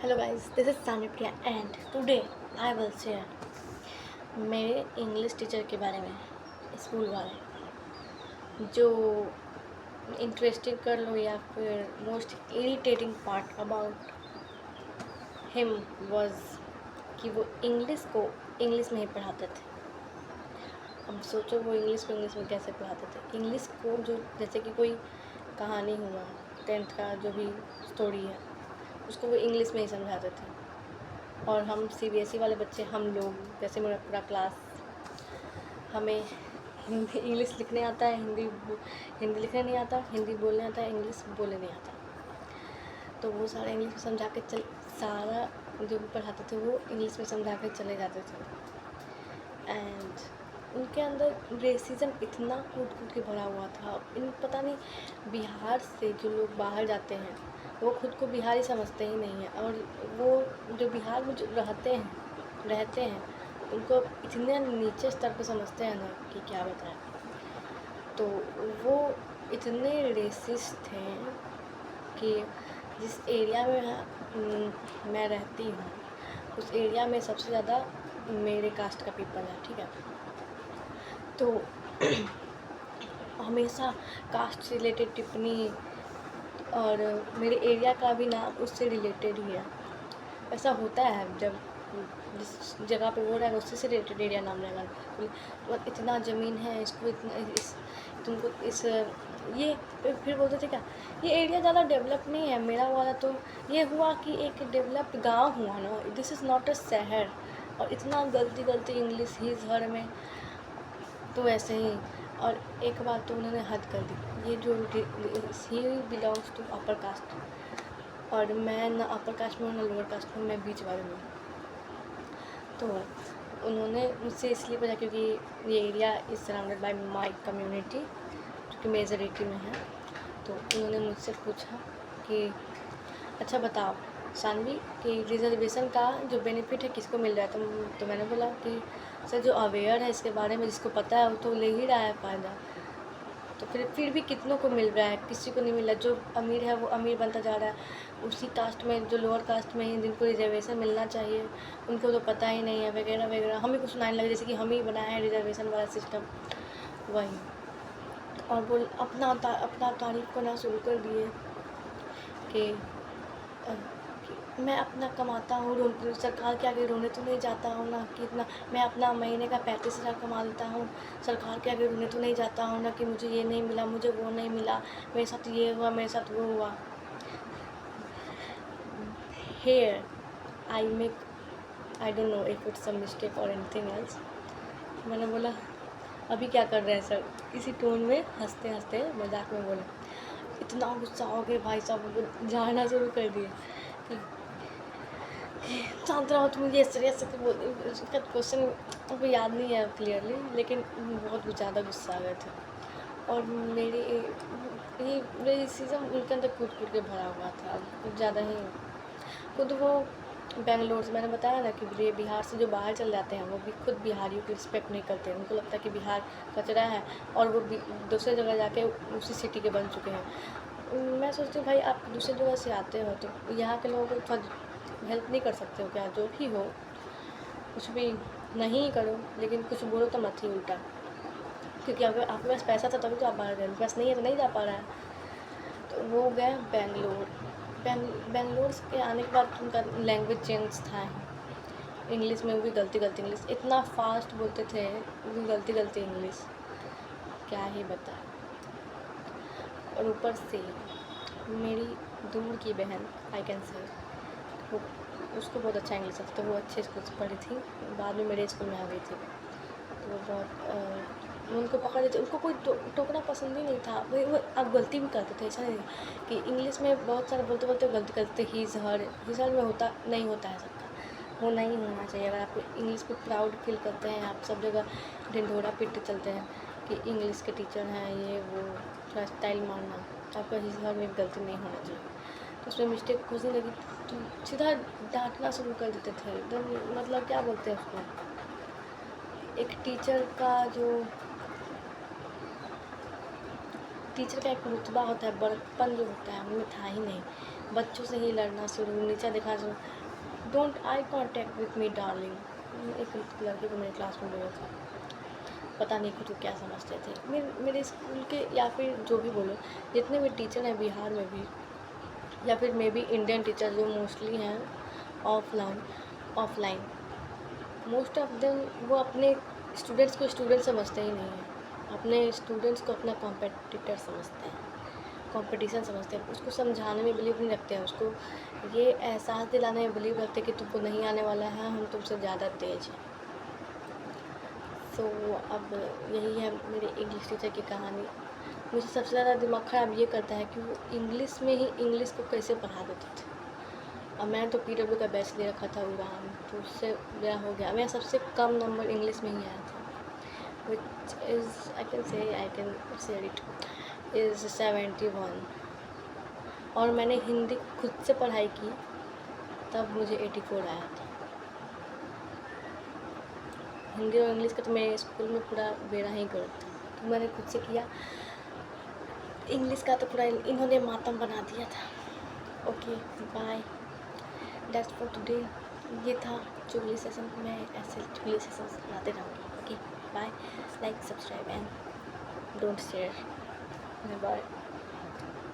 Hello guys, this is Sanipriya and today I will share मेरे English teacher के बारे में, स्कूल वाले, जो इंटरेस्टिंग कर लो या फिर most irritating part about him was कि वो इंग्लिश को इंग्लिश में ही पढ़ाते थे। अब सोचो वो इंग्लिश में कैसे पढ़ाते थे। इंग्लिश को जो जैसे कि कोई कहानी हुआ, 10th का जो भी स्टोरी है उसको वो इंग्लिश में ही समझाते थे। और हम सीबीएसई वाले बच्चे, हम लोग जैसे मेरा पूरा क्लास, हमें हिंदी इंग्लिश लिखने आता है, हिंदी लिखने नहीं आता, हिंदी बोलने आता है, इंग्लिश बोलने नहीं आता। तो वो सारा इंग्लिश में समझा के सारा जो भी पढ़ाते थे वो इंग्लिश में समझा के चले जाते थे। एंड उनके अंदर रेसिज्म इतना कूट कूट के भरा हुआ था। पता नहीं, बिहार से जो लोग बाहर जाते हैं वो खुद को बिहारी समझते ही नहीं है, और वो जो बिहार में जो रहते हैं उनको इतने नीचे स्तर पर समझते हैं ना कि क्या बताएं। तो वो इतने रेसिस्ट थे कि जिस एरिया में मैं रहती हूँ उस एरिया में सबसे ज़्यादा मेरे कास्ट का पीपल है, ठीक है। तो हमेशा कास्ट से रिलेटेड टिप्पणी, और मेरे एरिया का भी नाम उससे रिलेटेड ही है। ऐसा होता है जब जिस जगह पे वो रहेगा उससे से रिलेटेड एरिया नाम रहेगा। मतलब इतना ज़मीन है, इसको इतना तुमको ये फिर बोलते थे क्या, ये एरिया ज़्यादा डेवलप नहीं है मेरा वाला। तो ये हुआ कि एक डेवलप्ड गांव हुआ ना, दिस इज़ नॉट अ शहर। और इतना गलती इंग्लिश ही शहर में, तो वैसे ही। और एक बात तो उन्होंने हद कर दी, ये जो he belongs to upper caste, और मैं ना अपर कास्ट में हूँ ना लोअर कास्ट में, मैं बीच वाले में। तो उन्होंने मुझसे इसलिए पूछा क्योंकि ये area is surrounded by my community जो कि मेजॉरिटी में है। तो उन्होंने मुझसे पूछा कि अच्छा बताओ सानवी कि रिजर्वेशन का जो बेनिफिट है किसको मिल रहा है। तो मैंने बोला कि सर जो अवेयर है इसके बारे में, जिसको पता है वो तो ले ही रहा है फ़ायदा। तो फिर भी कितनों को मिल रहा है, किसी को नहीं मिल रहा। जो अमीर है वो अमीर बनता जा रहा है, उसी कास्ट में जो लोअर कास्ट में ही जिनको रिजर्वेशन मिलना चाहिए उनको तो पता ही नहीं है, वगैरह वगैरह। हम ही कुछ सुनाने लगे जैसे कि हम ही बनाए हैं रिजर्वेशन वाला सिस्टम, वही। और वो अपना तारीफ करना शुरू कर दिए कि मैं अपना कमाता हूँ, सरकार के आगे रोने तो नहीं जाता हूँ ना कि इतना, मैं अपना महीने का 35,000 कमा लेता हूँ, सरकार के आगे रोने तो नहीं जाता हूँ ना कि मुझे ये नहीं मिला, मुझे वो नहीं मिला, मेरे साथ ये हुआ, मेरे साथ वो हुआ। Here I don't know if it's a mistake और एनीथिंग एल्स। मैंने बोला अभी क्या कर रहे हैं सर, इसी टोन में हंसते हंसते मजाक में बोले। इतना गुस्सा हो गया भाई साहब, वो झाड़ना शुरू कर दिए कि शांत रहो, तुम ये ऐसे उसका क्वेश्चन हमको याद नहीं है क्लियरली, लेकिन बहुत ज़्यादा गुस्सा आ गए थे। और ये रेसिज्म उनके अंदर कूट कूट के भरा हुआ था, कुछ ज़्यादा ही। खुद वो बेंगलोर से, मैंने बताया ना कि बिहार से जो बाहर चल जाते हैं वो भी खुद बिहारियों की रिस्पेक्ट नहीं करते हैं। उनको लगता है कि बिहार कचरा है, और वो दूसरे जगह जाके उसी सिटी के बन चुके हैं। मैं सोचती हूँ भाई आप दूसरी जगह से आते हो तो यहाँ के लोगों को थोड़ा हेल्प नहीं कर सकते हो क्या? जो भी हो, कुछ भी नहीं करो लेकिन कुछ बोलो तो मत ही उल्टा, क्योंकि अगर आपके पास पैसा था तभी तो आप बाहर गए, पास नहीं है तो नहीं जा पा रहा है। तो वो गए बेंगलोर। बेंगलोर के आने के बाद उनका लैंग्वेज चेंज था, इंग्लिश में भी गलती इंग्लिश, इतना फास्ट बोलते थे, गलती इंग्लिश, क्या ही बताए। और ऊपर से मेरी दूर की बहन, आई कैन से, वो उसको बहुत अच्छा इंग्लिश आता, तो वो अच्छे स्कूल से पढ़ी थी, बाद में मेरे स्कूल में आ गई थी। तो वो बहुत उनको पकड़ लेते, उनको कोई टोकना पसंद ही नहीं था। वो अब गलती भी करते थे, ऐसा नहीं कि इंग्लिश में बहुत सारे बोलते गलती करते। ही हर में होता नहीं होता है सबका, वो नहीं होना चाहिए। अगर आप इंग्लिश पे प्राउड फील करते हैं, आप सब जगह ढिंढोरा पीटते चलते हैं कि इंग्लिश के टीचर हैं ये वो, थोड़ा स्टाइल मारना, आपका हिज हर में गलती नहीं होना चाहिए। तो उसमें मिस्टेक खोजने लगी तो सीधा डांटना शुरू कर देते थे एकदम। मतलब क्या बोलते हैं उसको, एक टीचर का एक रुतबा होता है, बड़प्पन जो होता है उनमें था ही नहीं। बच्चों से ही लड़ना शुरू, नीचा दिखाना शुरू। Don't eye contact with me darling. एक लड़के को मेरे क्लास में बोला था, पता नहीं खुद को क्या समझते थे। मेरे स्कूल के या फिर जो भी बोलो, जितने भी टीचर हैं बिहार में भी, या फिर मे बी इंडियन टीचर जो मोस्टली हैं ऑफलाइन, मोस्ट ऑफ देम वो अपने स्टूडेंट्स को स्टूडेंट समझते ही नहीं हैं, अपने स्टूडेंट्स को अपना कॉम्पिटिटर समझते हैं, कंपटीशन समझते हैं। उसको समझाने में बिलीव नहीं रखते हैं, उसको ये एहसास दिलाने में बिलीव रखते हैं कि तुमको नहीं आने वाला है, हम तुमसे ज़्यादा तेज़ हैं। तो अब यही है मेरे इंग्लिश टीचर की कहानी। मुझे सबसे ज़्यादा दिमाग ख़राब ये करता है कि वो इंग्लिश में ही इंग्लिश को कैसे पढ़ा देते थे। अब मैंने तो PW का बैच ले रखा था उड़ान, तो उससे मेरा हो गया। मेरा सबसे कम नंबर इंग्लिश में ही आया था, which is I can say it is 71। और मैंने हिंदी खुद से पढ़ाई की तब मुझे 84 आया था। हिंदी और इंग्लिश का तो मेरे स्कूल में पूरा बेड़ा ही गर्क था, तो मैंने खुद से किया। इंग्लिश का तो पूरा इन्होंने मातम बना दिया था। Okay bye, that's for today. ये था चुगली सेशन। मैं ऐसे चुगली सेशन लाते रहूँगी। Okay bye, like subscribe and don't share. Bye.